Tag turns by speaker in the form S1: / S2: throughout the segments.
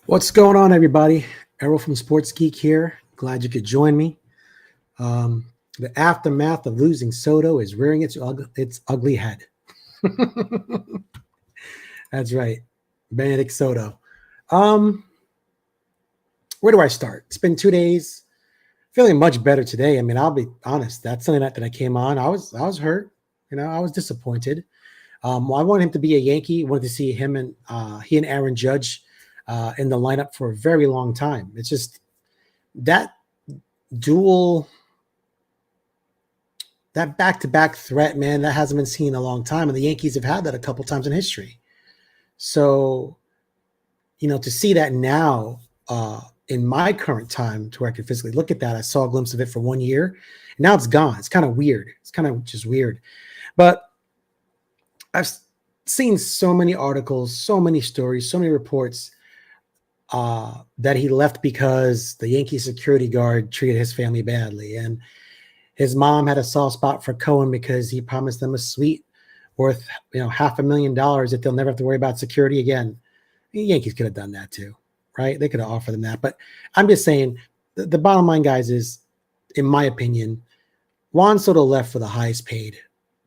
S1: What's going on, everybody? Errol from Sports Geek here. Glad you could join me. The aftermath of losing Soto is rearing its ugly head. That's right, Benedict Soto. Where do I start? It's been 2 days. Feeling much better today. I mean, I'll be honest. That Sunday night that I came on, I was hurt. I was disappointed. I wanted him to be a Yankee. Wanted to see him and he and Aaron Judge in the lineup for a very long time. It's just that back-to-back threat, man, that hasn't been seen in a long time. And the Yankees have had that a couple times in history. So, to see that now in my current time to where I could physically look at that, I saw a glimpse of it for 1 year. And now it's gone. It's kind of weird. It's kind of just weird. But I've seen so many articles, so many stories, so many reports that he left because the Yankee security guard treated his family badly. And his mom had a soft spot for Cohen because he promised them a suite worth, $500,000 that they'll never have to worry about security again. The Yankees could have done that too, right? They could have offered them that. But I'm just saying the bottom line, guys, is, in my opinion, Juan Soto left for the highest paid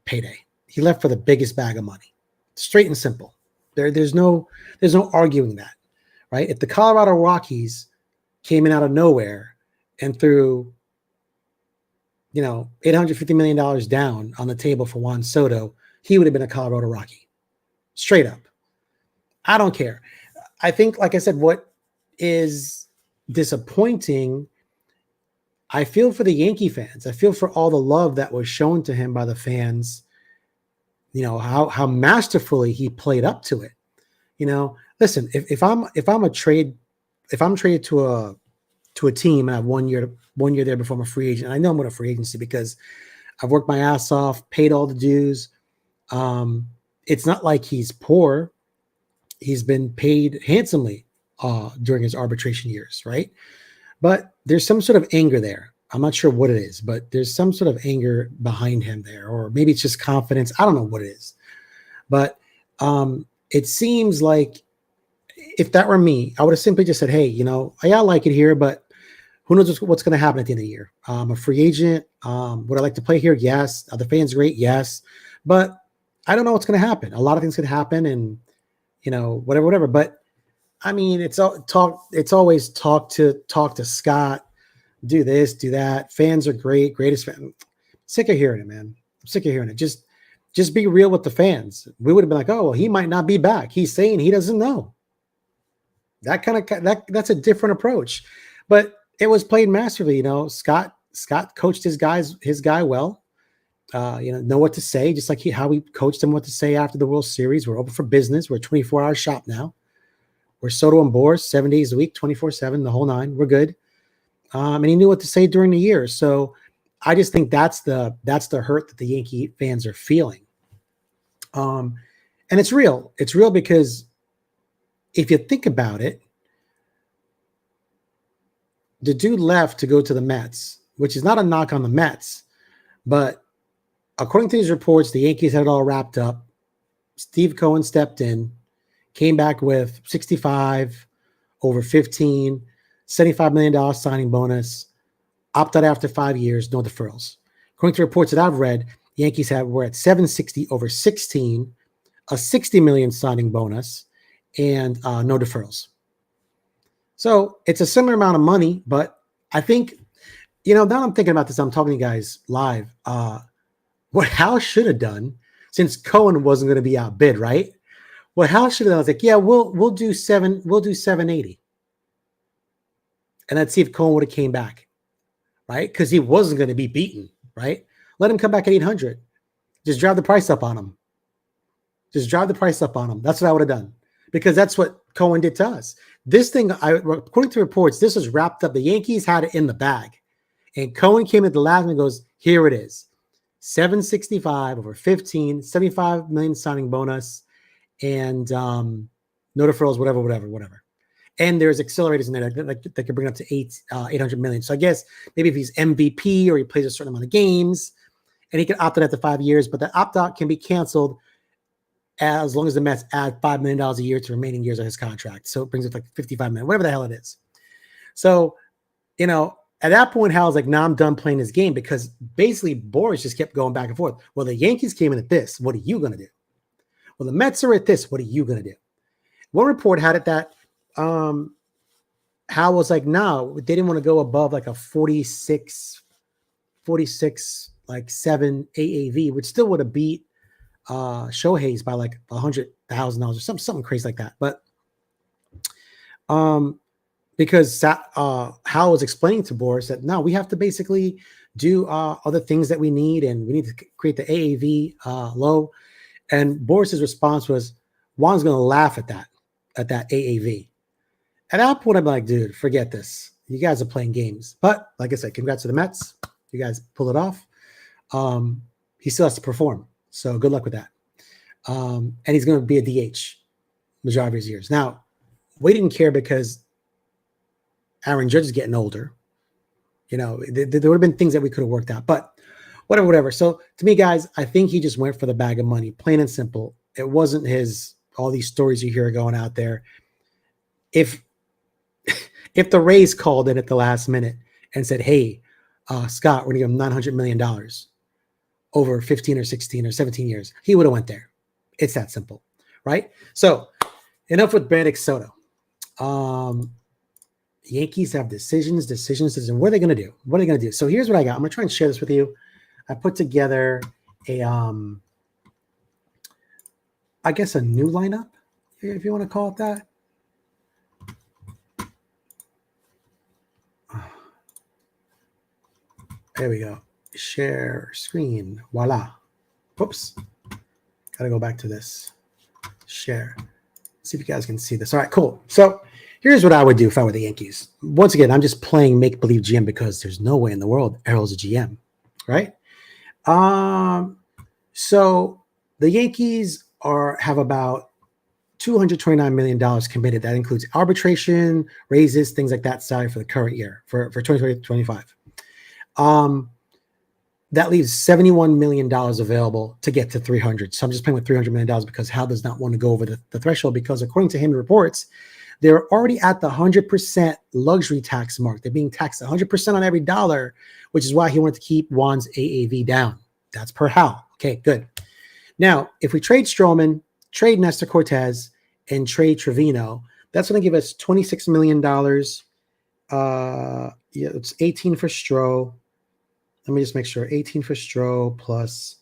S1: payday. He left for the biggest bag of money. Straight and simple. There's no arguing that. Right? If the Colorado Rockies came in out of nowhere and threw, $850 million down on the table for Juan Soto, he would have been a Colorado Rocky. Straight up. I don't care. I think, like I said, what is disappointing, I feel for the Yankee fans. I feel for all the love that was shown to him by the fans, how masterfully he played up to it. Listen, if I'm traded to a team and I have 1 year there before I'm a free agent, and I know I'm going to free agency because I've worked my ass off, paid all the dues. It's not like he's poor. He's been paid handsomely during his arbitration years, right? But there's some sort of anger there. I'm not sure what it is, but there's some sort of anger behind him there, or maybe it's just confidence. I don't know what it is, but it seems like if that were me, I would have simply just said, hey, I like it here, but who knows what's going to happen at the end of the year. I'm a free agent. Would I like to play here? Yes. Are the fans great? Yes. But I don't know what's going to happen. A lot of things could happen and, whatever. But I mean, it's always talk to Scott, do this, do that. Fans are great. Greatest fan. I'm sick of hearing it, man. I'm sick of hearing it. Just be real with the fans. We would have been like, oh, well, he might not be back. He's saying he doesn't know. That's a different approach. But it was played masterfully. Scott coached his guy well. Know what to say, just like how we coached him what to say after the World Series. We're open for business. We're a 24-hour shop now. We're Soto and Boris 7 days a week, 24/7, the whole nine. We're good. And he knew what to say during the year. So I just think that's the hurt that the Yankee fans are feeling. And it's real. It's real because if you think about it, the dude left to go to the Mets, which is not a knock on the Mets, but according to these reports, the Yankees had it all wrapped up. Steve Cohen stepped in, came back with 65 over 15, $75 million signing bonus, opted out after 5 years, no deferrals. According to reports that I've read, the Yankees were at 760 over 16, a $60 million signing bonus, and no deferrals. So it's a similar amount of money, but I think, now I'm thinking about this, I'm talking to you guys live. What Hal should have done, since Cohen wasn't going to be outbid, right? What Hal should have done was like, yeah, we'll do 780. And let's see if Cohen would have came back. right? Because he wasn't going to be beaten, right? Let him come back at 800. Just drive the price up on him. Just drive the price up on him. That's what I would have done, because that's what Cohen did to us. This thing, according to reports, this was wrapped up. The Yankees had it in the bag, and Cohen came at the last and goes, "Here it is, 765 over 15, 75 million signing bonus, and no deferrals, whatever. And there's accelerators in there that can bring it up to 800 million. So I guess maybe if he's MVP or he plays a certain amount of games, and he can opt out after 5 years, but that opt out can be canceled as long as the Mets add $5 million a year to remaining years of his contract. So it brings it like 55 million, whatever the hell it is. So, at that point, Hal's like, "Nah, I'm done playing this game," because basically Boris just kept going back and forth. Well, the Yankees came in at this. What are you going to do? Well, the Mets are at this. What are you going to do? One report had it that Hal was like, no, they didn't want to go above like a 46, like 7 AAV, which still would have beat Shohei's by like $100,000 or something crazy like that. But because Hal was explaining to Boris that no, we have to basically do other things that we need, and we need to create the AAV low. And Boris's response was, Juan's going to laugh at that AAV. At that point, I'm like, dude, forget this. You guys are playing games. But like I said, congrats to the Mets. You guys pull it off. He still has to perform. So good luck with that. And he's going to be a DH majority of his years. Now, we didn't care because Aaron Judge is getting older. There would have been things that we could have worked out. But whatever. So to me, guys, I think he just went for the bag of money, plain and simple. It wasn't all these stories you hear going out there. If the Rays called in at the last minute and said, "Hey, Scott, we're going to give him $900 million over 15 or 16 or 17 years," he would have went there. It's that simple, right? So enough with Benedict Soto. Yankees have decisions. What are they going to do? So here's what I got. I'm going to try and share this with you. I put together a new lineup, if you want to call it that. There we go. Share screen. Voila. Whoops. Got to go back to this. Share. See if you guys can see this. All right, cool. So here's what I would do if I were the Yankees. Once again, I'm just playing make-believe GM because there's no way in the world Errol's a GM, right? So the Yankees have about $229 million committed. That includes arbitration, raises, things like that, salary for the current year, for 2020-25. That leaves $71 million available to get to 300. So I'm just playing with $300 million because Hal does not want to go over the threshold, because according to him, reports, they're already at the 100% luxury tax mark. They're being taxed 100% on every dollar, which is why he wanted to keep Juan's AAV down. That's per Hal. Okay, good. Now, if we trade Stroman, trade Nestor Cortez, and trade Trevino, that's going to give us $26 million. It's 18 for Stroh. Let me just make sure. 18 for Stroh plus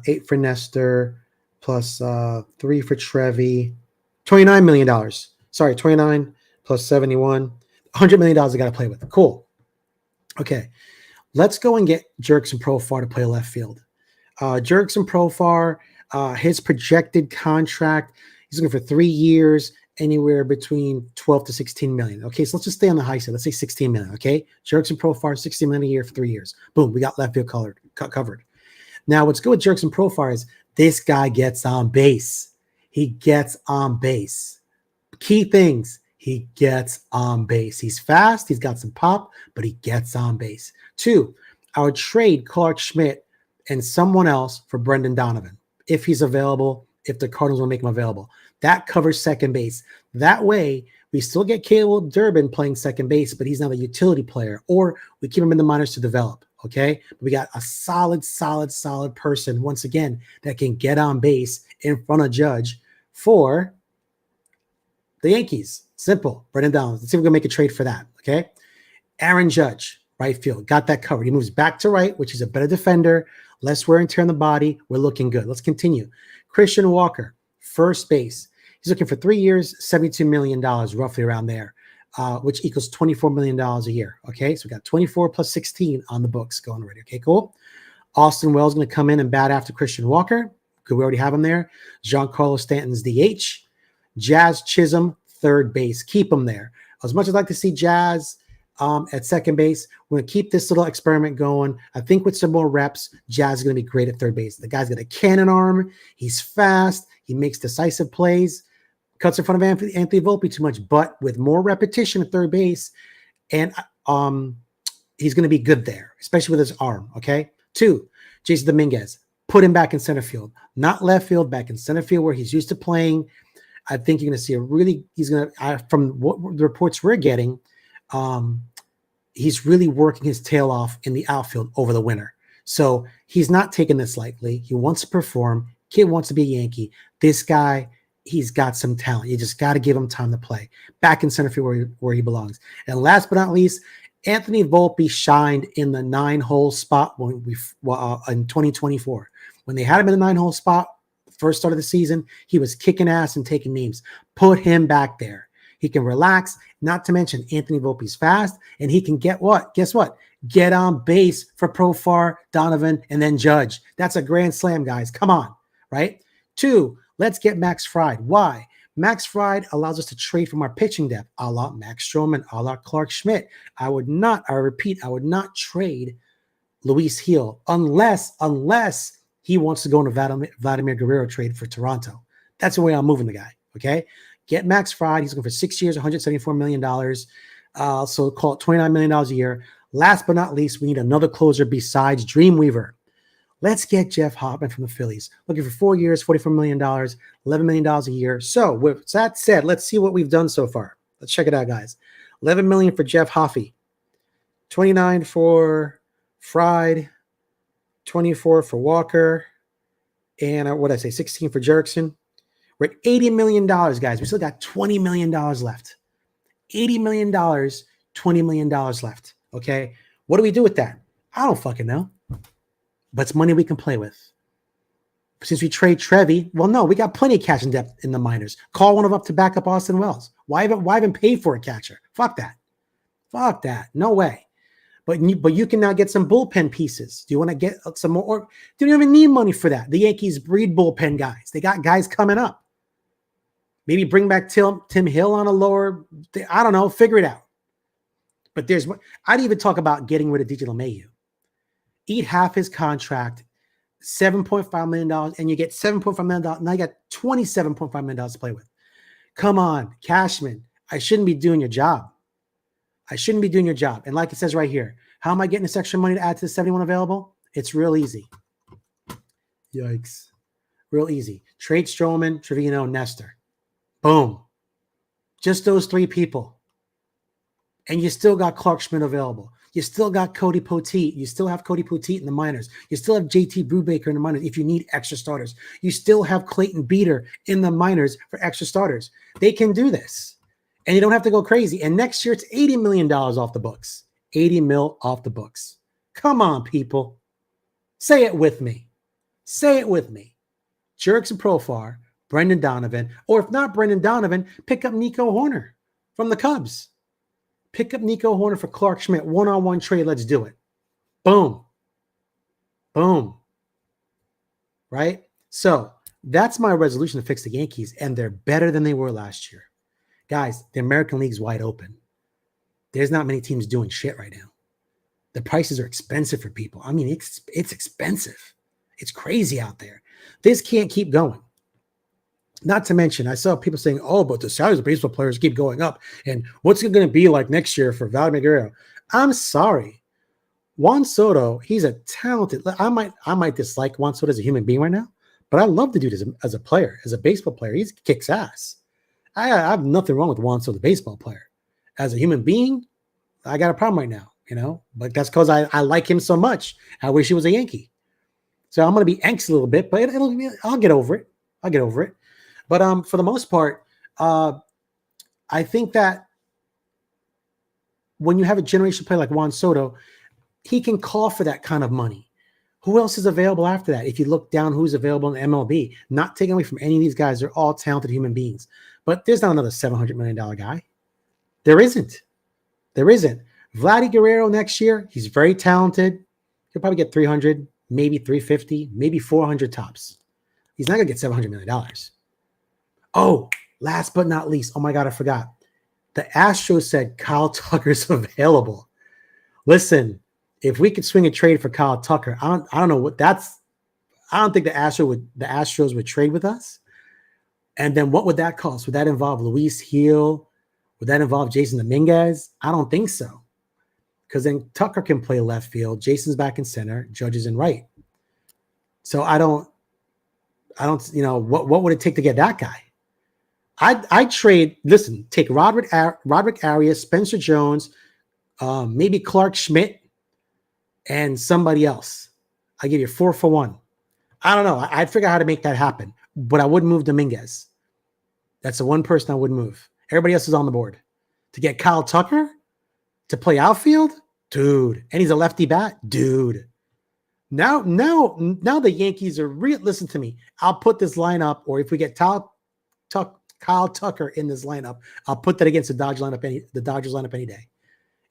S1: 8 for Nestor plus 3 for Trevi. $29 million. Sorry, 29 plus 71. $100 million I got to play with. Cool. Okay. Let's go and get Jurickson Profar to play left field. Jurickson Profar, his projected contract, he's looking for 3 years, anywhere between 12 to 16 million. Okay, so let's just stay on the high side. Let's say 16 million. Okay, Jurickson Profar, 16 million a year for 3 years. Boom, we got left field covered. Now, what's good with Jurickson Profar is this guy gets on base. He gets on base. Key things, he gets on base. He's fast. He's got some pop, but he gets on base. 2, I would trade Clark Schmidt and someone else for Brendan Donovan if he's available, if the Cardinals will make him available. That covers second base. That way, we still get Caleb Durbin playing second base, but he's not a utility player, or we keep him in the minors to develop, okay? We got a solid person, once again, that can get on base in front of Judge for the Yankees. Simple. Brendan Donovan. Let's see if we can make a trade for that, okay? Aaron Judge, right field. Got that covered. He moves back to right, which is a better defender, less wear and tear on the body. We're looking good. Let's continue. Christian Walker, first base. He's looking for 3 years, $72 million, roughly around there. which equals $24 million a year. Okay, so we got 24 plus 16 on the books going already. Okay, cool. Austin Wells going to come in and bat after Christian Walker. Good, we already have him there. Giancarlo Stanton's DH. Jazz Chisholm, third base. Keep him there. As much as I'd like to see Jazz at second base, we're going to keep this little experiment going. I think with some more reps, Jazz is going to be great at third base. The guy's got a cannon arm. He's fast. He makes decisive plays. Cuts in front of Anthony Volpe too much, but with more repetition at third base, and he's going to be good there, especially with his arm, okay? 2, Jason Dominguez. Put him back in center field. Not left field, back in center field where he's used to playing. I think you're going to see from what the reports we're getting, he's really working his tail off in the outfield over the winter. So he's not taking this lightly. He wants to perform. Kid wants to be a Yankee. This guy, he's got some talent. You just got to give him time to play. Back in center field where he belongs. And last but not least, Anthony Volpe shined in the 9-hole spot in 2024. When they had him in the 9-hole spot, first start of the season, he was kicking ass and taking names. Put him back there. He can relax. Not to mention Anthony Volpe's fast, and he can get what? Guess what? Get on base for Profar, Donovan, and then Judge. That's a grand slam, guys. Come on, right? 2, let's get Max Fried. Why? Max Fried allows us to trade from our pitching depth, a la Max Stroman, a la Clark Schmidt. I would not trade Luis Gil unless he wants to go in a Vladimir Guerrero trade for Toronto. That's the way I'm moving the guy, okay? Get Max Fried. He's going for 6 years, $174 million. So call it $29 million a year. Last but not least, we need another closer besides Dreamweaver. Let's get Jeff Hoffman from the Phillies. Looking for 4 years, $44 million, $11 million a year. So with that said, let's see what we've done so far. Let's check it out, guys. $11 million for Jeff Hoffy. 29 for Fried. 24 for Walker. And what did I say? 16 for Jerkson. We're at $80 million, guys. We still got $20 million left. $80 million, $20 million left. Okay. What do we do with that? I don't fucking know. But it's money we can play with. Since we trade Trevi, well, no, we got plenty of cash in depth in the minors. Call one of them up to back up Austin Wells. Why even pay for a catcher? Fuck that. Fuck that. No way. But you can now get some bullpen pieces. Do you want to get some more? Or do you even need money for that? The Yankees breed bullpen guys. They got guys coming up. Maybe bring back Tim Hill on a lower. I don't know. Figure it out. But I'd even talk about getting rid of DJ LeMahieu. Eat half his contract, $7.5 million, and you get $7.5 million. Now you got $27.5 million to play with. Come on, Cashman. I shouldn't be doing your job. I shouldn't be doing your job. And like it says right here, how am I getting this extra money to add to the 71 available? It's real easy. Yikes. Real easy. Trade Stroman, Trevino, Nestor. Boom. Just those 3 people. And you still got Clark Schmidt available. You still got Cody Poteet. You still have Cody Poteet in the minors. You still have JT Brubaker in the minors if you need extra starters. You still have Clayton Beater in the minors for extra starters. They can do this. And you don't have to go crazy. And next year, it's $80 million off the books. 80 mil off the books. Come on, people. Say it with me. Say it with me. Jerks and Profar, Brendan Donovan, or if not Brendan Donovan, pick up Nico Horner from the Cubs. Pick up Nico Horner for Clark Schmidt. One-on-one trade. Let's do it. Boom. Boom. Right? So that's my resolution to fix the Yankees, and they're better than they were last year. Guys, the American League's wide open. There's not many teams doing shit right now. The prices are expensive for people. I mean, it's expensive. It's crazy out there. This can't keep going. Not to mention, I saw people saying, oh, but the salaries of baseball players keep going up. And what's it going to be like next year for Vladimir Guerrero? I'm sorry. Juan Soto, he's a talented. I might dislike Juan Soto as a human being right now, but I love the dude as a player, as a baseball player. He kicks ass. I have nothing wrong with Juan Soto, the baseball player. As a human being, I got a problem right now, but that's because I like him so much. I wish he was a Yankee. So I'm going to be angst a little bit, but I'll get over it. I'll get over it. But for the most part, I think that when you have a generation player like Juan Soto, he can call for that kind of money. Who else is available after that? If you look down who's available in MLB, not taking away from any of these guys, they're all talented human beings. But there's not another $700 million guy. There isn't. There isn't. Vladdy Guerrero next year, he's very talented. He'll probably get 300, maybe 350, maybe 400 tops. He's not going to get $700 million. Oh, last but not least, oh my God, I forgot. The Astros said Kyle Tucker's available. Listen, if we could swing a trade for Kyle Tucker, I don't know what that's. I don't think the Astros would trade with us. And then what would that cost? Would that involve Luis Gil? Would that involve Jason Dominguez? I don't think so. Because then Tucker can play left field. Jason's back in center. Judge is in right. So I don't, what would it take to get that guy? I'd trade, listen, take Roderick Arias, Spencer Jones, maybe Clark Schmidt, and somebody else. I give you 4 for 1. I don't know. I'd figure out how to make that happen, but I wouldn't move Dominguez. That's the one person I would move. Everybody else is on the board. To get Kyle Tucker to play outfield, dude, and he's a lefty bat, dude. Now the Yankees are real. Listen to me. I'll put this lineup, or if we get Kyle Tucker in this lineup, I'll put that against the Dodgers lineup any day.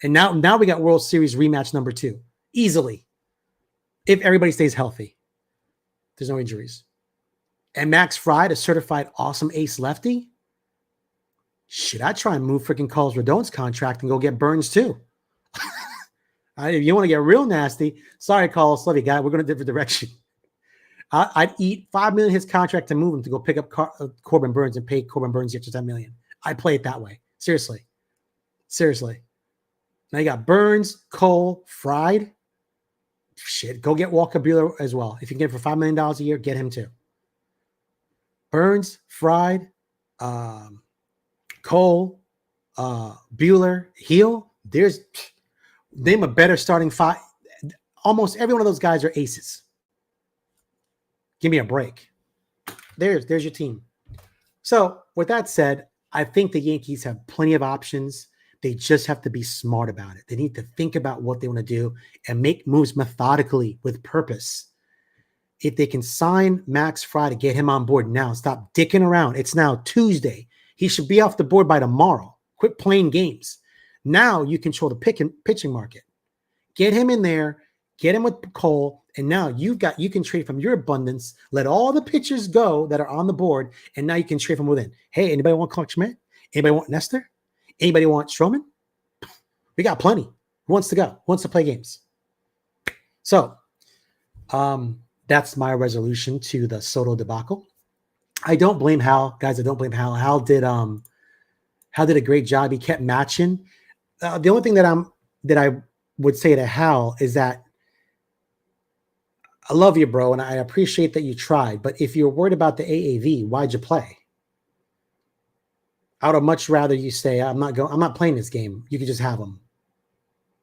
S1: And now we got World Series rematch number 2 easily, if everybody stays healthy. There's no injuries. And Max Fried, a certified awesome ace lefty. Should I try and move freaking Carlos Rodon's contract and go get Burns too? If you want to get real nasty, sorry, Carlos, love you, guy. We're going a different direction. I'd eat $5 million his contract to move him to go pick up Corbin Burns and pay Corbin Burns the extra $10 million. I'd play it that way. Seriously. Now you got Burns, Cole, Fried. Shit, go get Walker Buehler as well. If you can get him for $5 million a year, get him too. Burns, Fried, Cole, Buehler, Heel. Name a better starting 5. Almost every one of those guys are aces. Give me a break. There's your team. So with that said, I think the Yankees have plenty of options. They just have to be smart about it. They need to think about what they want to do and make moves methodically with purpose. If they can sign Max Fried to get him on board now, stop dicking around. It's now Tuesday. He should be off the board by tomorrow. Quit playing games. Now you control the pitching market. Get him in there. Get him with Cole. And now you can trade from your abundance. Let all the pitchers go that are on the board. And now you can trade from within. Hey, anybody want Clark Schmidt? Anybody want Nestor? Anybody want Stroman? We got plenty. Who wants to go? Who wants to play games? So that's my resolution to the Soto debacle. I don't blame Hal, guys. I don't blame Hal. Hal did a great job. He kept matching. The only thing that I would say to Hal is that I love you, bro, and I appreciate that you tried. But if you're worried about the AAV, why'd you play? I would much rather you say, I'm not playing this game. You could just have him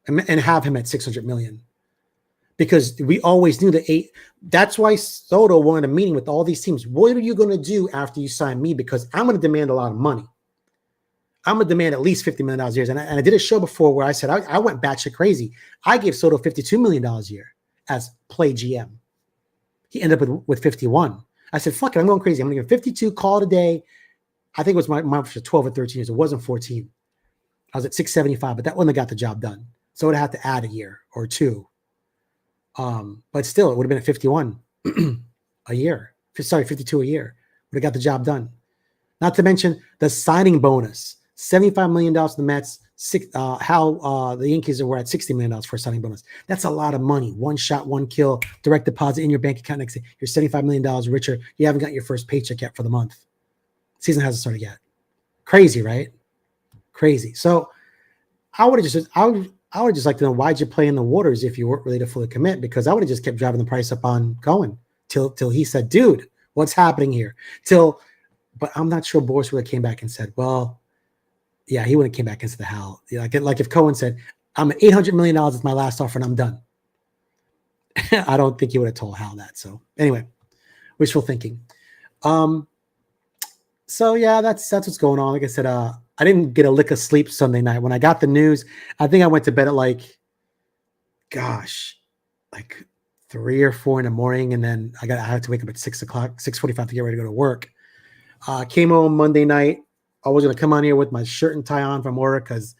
S1: and have him at 600 million. Because we always knew that's why Soto wanted a meeting with all these teams. What are you going to do after you sign me? Because I'm going to demand a lot of money. I'm going to demand at least $50 million a year. And I did a show before where I said I went batshit crazy. I gave Soto $52 million a year as play GM. He ended up with 51. I said, fuck it, I'm going crazy. I'm going to give 52, call it a day. I think it was my for 12 or 13 years. It wasn't 14. I was at 675, but that wouldn't have got the job done. So I would have had to add a year or two. But still, it would have been at 51 a year. Sorry, 52 a year. Would have got the job done. Not to mention the signing bonus. $75 million to the Mets. The Yankees were at $60 million for a signing bonus. That's a lot of money. One shot, one kill, direct deposit in your bank account next day. You're $75 million richer. You haven't got your first paycheck yet for the month. Season hasn't started yet. Crazy, right? Crazy. So I would have just liked to know why'd you play in the waters if you weren't ready to fully commit, because I would have just kept driving the price up on Cohen till he said, dude, what's happening here? But I'm not sure Boris would have came back and said, well, yeah, he wouldn't have came back into the Hal. Like if Cohen said, I'm at $800 million is my last offer and I'm done. I don't think he would have told Hal that. So anyway, wishful thinking. So yeah, that's what's going on. Like I said, I didn't get a lick of sleep Sunday night. When I got the news, I think I went to bed at like 3 or 4 in the morning. And then I had to wake up at 6 o'clock, 6:45 to get ready to go to work. Came home Monday night. I was gonna come on here with my shirt and tie on from work because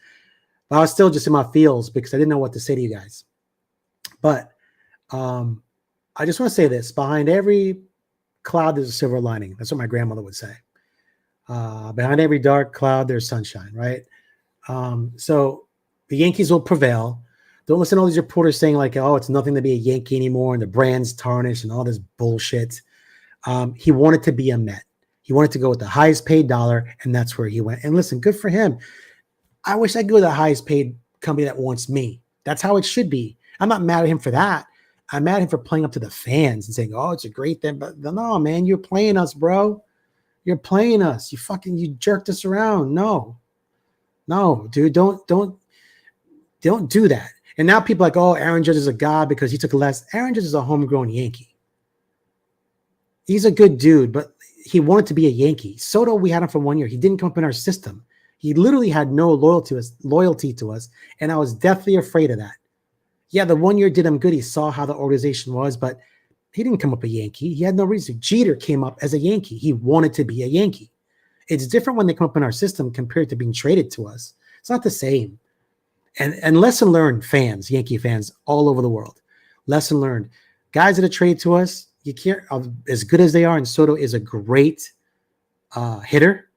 S1: I was still just in my feels because I didn't know what to say to you guys. But I just want to say this: behind every cloud, there's a silver lining. That's what my grandmother would say. Behind every dark cloud, there's sunshine, right? So the Yankees will prevail. Don't listen to all these reporters saying like, oh, it's nothing to be a Yankee anymore and the brand's tarnished and all this bullshit. He wanted to be a Met. He wanted to go with the highest paid dollar, and that's where he went. And listen, good for him. I wish I could go to the highest paid company that wants me. That's how it should be. I'm not mad at him for that. I'm mad at him for playing up to the fans and saying, oh, it's a great thing. But no, man, you're playing us, bro. You're playing us. You jerked us around. No, dude, don't do that. And now people are like, oh, Aaron Judge is a god because he took less. Aaron Judge is a homegrown Yankee. He's a good dude, but he wanted to be a Yankee. Soto, we had him for 1 year. He didn't come up in our system. He literally had no loyalty to us, and I was deathly afraid of that. Yeah, the 1 year did him good. He saw how the organization was, but he didn't come up a Yankee. He had no reason. Jeter came up as a Yankee. He wanted to be a Yankee. It's different when they come up in our system compared to being traded to us. It's not the same. And lesson learned, fans, Yankee fans all over the world. Lesson learned. Guys that are traded to us, you can't, as good as they are, and Soto is a great hitter.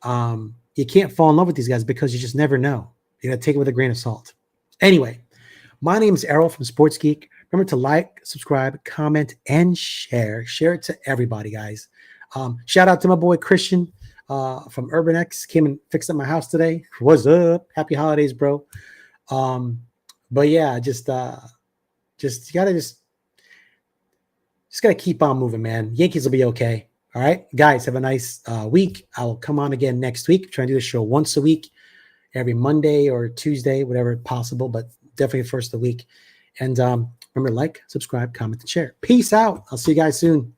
S1: You can't fall in love with these guys because you just never know. You got to take it with a grain of salt. Anyway, my name is Errol from Sports Geek. Remember to like, subscribe, comment, and share. Share it to everybody, guys. Shout out to my boy Christian from Urban X. Came and fixed up my house today. What's up? Happy holidays, bro. But yeah, you gotta keep on moving, man. Yankees will be okay. All right, guys, have a nice week. I will come on again next week. Try and do the show once a week, every Monday or Tuesday, whatever possible, but definitely first of the week. And remember to like, subscribe, comment, and share. Peace out. I'll see you guys soon.